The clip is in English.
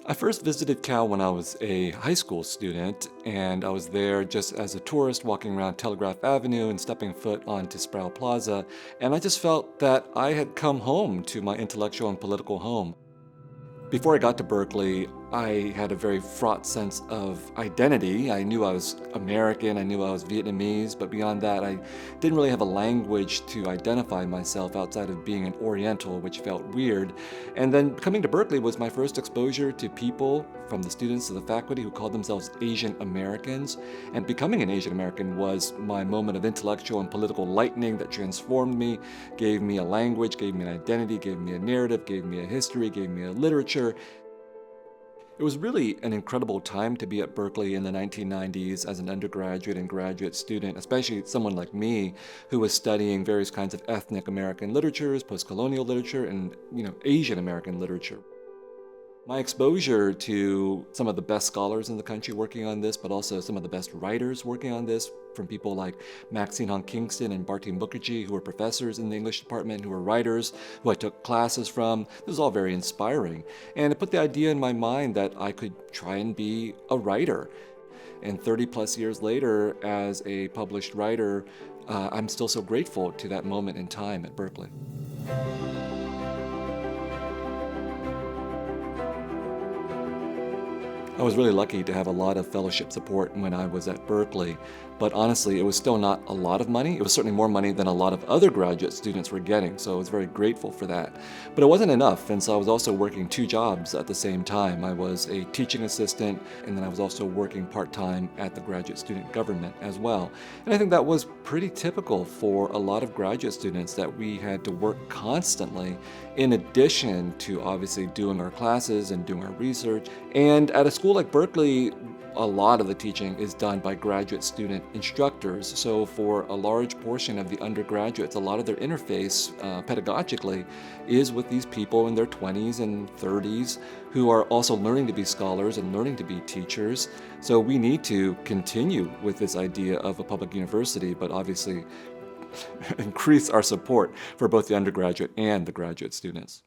I first visited Cal when I was a high school student, and I was there just as a tourist walking around Telegraph Avenue and stepping foot onto Sproul Plaza, and I just felt that I had come home to my intellectual and political home. Before I got to Berkeley, I had a very fraught sense of identity. I knew I was American, I knew I was Vietnamese, but beyond that, I didn't really have a language to identify myself outside of being an Oriental, which felt weird. And then coming to Berkeley was my first exposure to people, from the students to the faculty, who called themselves Asian Americans. And becoming an Asian American was my moment of intellectual and political lightning that transformed me, gave me a language, gave me an identity, gave me a narrative, gave me a history, gave me a literature. It was really an incredible time to be at Berkeley in the 1990s as an undergraduate and graduate student, especially someone like me who was studying various kinds of ethnic American literatures, post-colonial literature, and Asian American literature. My exposure to some of the best scholars in the country working on this, but also some of the best writers working on this, from people like Maxine Hong Kingston and Bharti Mukherjee, who were professors in the English department, who were writers, who I took classes from. This was all very inspiring. And it put the idea in my mind that I could try and be a writer. And 30 plus years later, as a published writer, I'm still so grateful to that moment in time at Berkeley. I was really lucky to have a lot of fellowship support when I was at Berkeley, but honestly, it was still not a lot of money. It was certainly more money than a lot of other graduate students were getting, so I was very grateful for that. But it wasn't enough, and so I was also working two jobs at the same time. I was a teaching assistant, and then I was also working part-time at the graduate student government as well. And I think that was pretty typical for a lot of graduate students, that we had to work constantly in addition to obviously doing our classes and doing our research. And at a school like Berkeley, a lot of the teaching is done by graduate student instructors. So for a large portion of the undergraduates, a lot of their interface pedagogically is with these people in their 20s and 30s who are also learning to be scholars and learning to be teachers. So we need to continue with this idea of a public university, but obviously increase our support for both the undergraduate and the graduate students.